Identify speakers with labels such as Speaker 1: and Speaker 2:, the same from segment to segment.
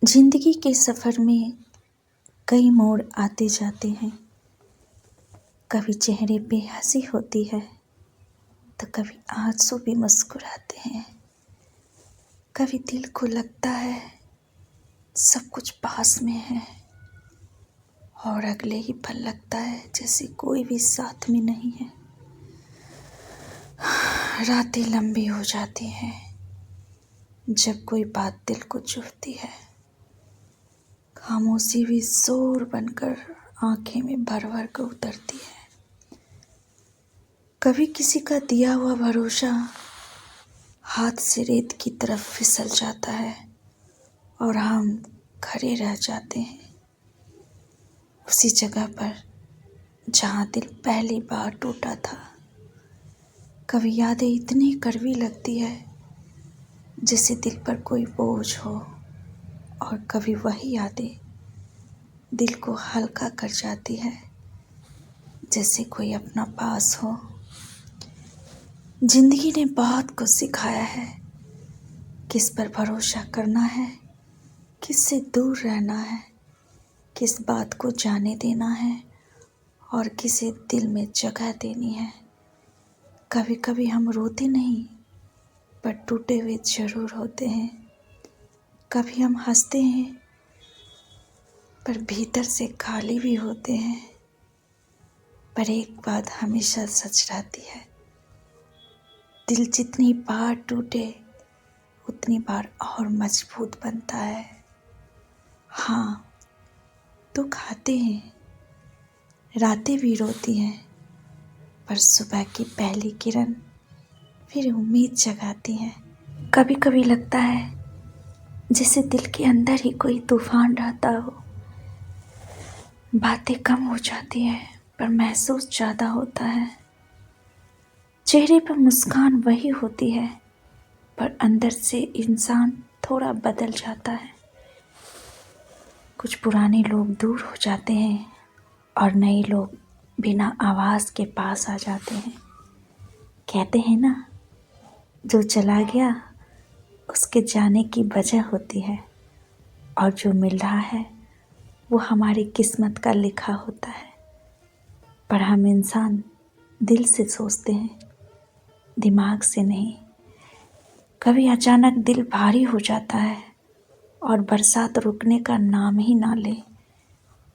Speaker 1: जिंदगी के सफ़र में कई मोड़ आते जाते हैं। कभी चेहरे पे हंसी होती है तो कभी आंसू भी मुस्कुराते हैं। कभी दिल को लगता है सब कुछ पास में है और अगले ही पल लगता है जैसे कोई भी साथ में नहीं है। रातें लंबी हो जाती हैं जब कोई बात दिल को चुभती है। खामोशी भी जोर बनकर आंखें में भर भर कर उतरती है। कभी किसी का दिया हुआ भरोसा हाथ से रेत की तरफ फिसल जाता है और हम खड़े रह जाते हैं उसी जगह पर जहाँ दिल पहली बार टूटा था। कभी यादें इतनी कड़वी लगती है जैसे दिल पर कोई बोझ हो और कभी वही यादें दिल को हल्का कर जाती है जैसे कोई अपना पास हो। जिंदगी ने बहुत कुछ सिखाया है, किस पर भरोसा करना है, किससे दूर रहना है, किस बात को जाने देना है और किसे दिल में जगह देनी है। कभी कभी हम रोते नहीं पर टूटे हुए जरूर होते हैं। कभी हम हंसते हैं पर भीतर से खाली भी होते हैं। पर एक बात हमेशा सच रहती है, दिल जितनी बार टूटे उतनी बार और मजबूत बनता है। हाँ, दुख आते हैं, रातें भी रोती हैं, पर सुबह की पहली किरण फिर उम्मीद जगाती है। कभी कभी लगता है जैसे दिल के अंदर ही कोई तूफान रहता हो। बातें कम हो जाती हैं पर महसूस ज़्यादा होता है। चेहरे पर मुस्कान वही होती है पर अंदर से इंसान थोड़ा बदल जाता है। कुछ पुराने लोग दूर हो जाते हैं और नए लोग बिना आवाज़ के पास आ जाते हैं। कहते हैं ना, जो चला गया उसके जाने की वजह होती है और जो मिल रहा है वो हमारी किस्मत का लिखा होता है। पर हम इंसान दिल से सोचते हैं, दिमाग से नहीं। कभी अचानक दिल भारी हो जाता है और बरसात रुकने का नाम ही ना ले,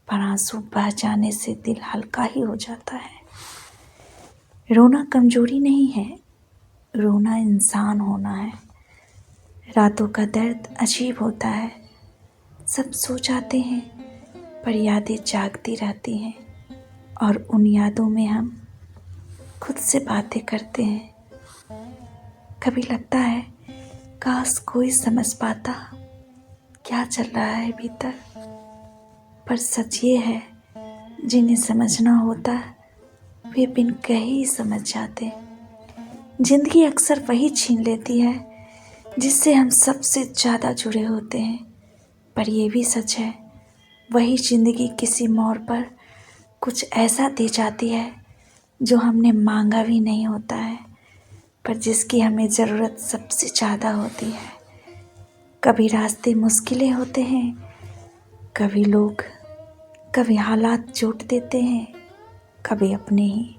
Speaker 1: पर आंसू बह जाने से दिल हल्का ही हो जाता है। रोना कमजोरी नहीं है, रोना इंसान होना है। रातों का दर्द अजीब होता है, सब सो जाते हैं पर यादें जागती रहती हैं और उन यादों में हम खुद से बातें करते हैं। कभी लगता है काश कोई समझ पाता क्या चल रहा है भीतर, पर सच ये है जिन्हें समझना होता वे बिन कहे ही समझ जाते। जिंदगी अक्सर वही छीन लेती है जिससे हम सबसे ज़्यादा जुड़े होते हैं। पर ये भी सच है, वही जिंदगी किसी मोड़ पर कुछ ऐसा दे जाती है जो हमने मांगा भी नहीं होता है, पर जिसकी हमें ज़रूरत सबसे ज़्यादा होती है। कभी रास्ते मुश्किलें होते हैं, कभी लोग, कभी हालात चोट देते हैं, कभी अपने ही।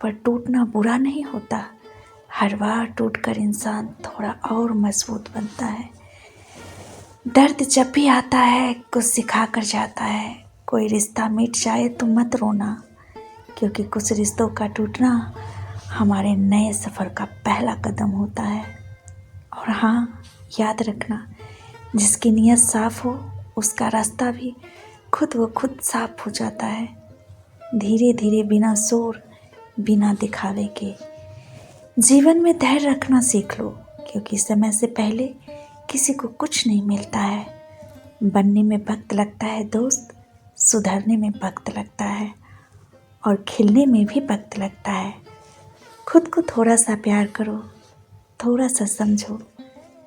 Speaker 1: पर टूटना बुरा नहीं होता, हर बार टूटकर इंसान थोड़ा और मजबूत बनता है। दर्द जब भी आता है कुछ सिखा कर जाता है। कोई रिश्ता मिट जाए तो मत रोना, क्योंकि कुछ रिश्तों का टूटना हमारे नए सफ़र का पहला कदम होता है। और हाँ, याद रखना, जिसकी नीयत साफ हो उसका रास्ता भी खुद व खुद साफ हो जाता है। धीरे धीरे, बिना शोर, बिना दिखावे के। जीवन में धैर्य रखना सीख लो, क्योंकि समय से पहले किसी को कुछ नहीं मिलता है। बनने में वक्त लगता है दोस्त, सुधरने में वक्त लगता है और खिलने में भी वक्त लगता है। खुद को थोड़ा सा प्यार करो, थोड़ा सा समझो,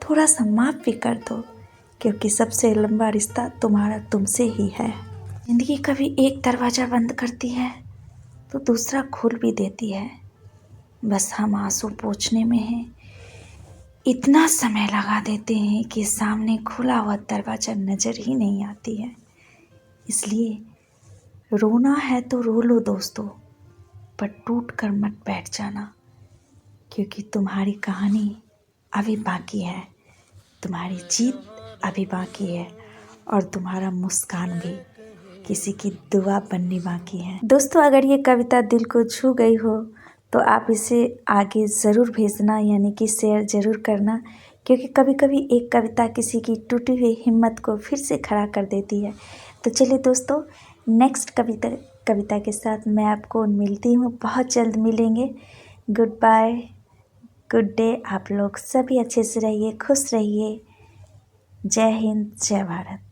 Speaker 1: थोड़ा सा माफ़ भी कर दो, क्योंकि सबसे लंबा रिश्ता तुम्हारा तुमसे ही है। जिंदगी कभी एक दरवाज़ा बंद करती है तो दूसरा खोल भी देती है। बस हम आंसू पोंछने में हैं इतना समय लगा देते हैं कि सामने खुला हुआ दरवाज़ा नज़र ही नहीं आती है। इसलिए रोना है तो रो लो दोस्तों, पर टूट कर मत बैठ जाना, क्योंकि तुम्हारी कहानी अभी बाकी है, तुम्हारी जीत अभी बाकी है, और तुम्हारा मुस्कान भी किसी की दुआ बननी बाकी है। दोस्तों, अगर ये कविता दिल को छू गई हो तो आप इसे आगे ज़रूर भेजना, यानी कि शेयर ज़रूर करना, क्योंकि कभी कभी एक कविता किसी की टूटी हुई हिम्मत को फिर से खड़ा कर देती है। तो चलिए दोस्तों, नेक्स्ट कविता के साथ मैं आपको मिलती हूँ, बहुत जल्द मिलेंगे। Goodbye, good day. आप लोग सभी अच्छे से रहिए, खुश रहिए। जय हिंद, जय भारत।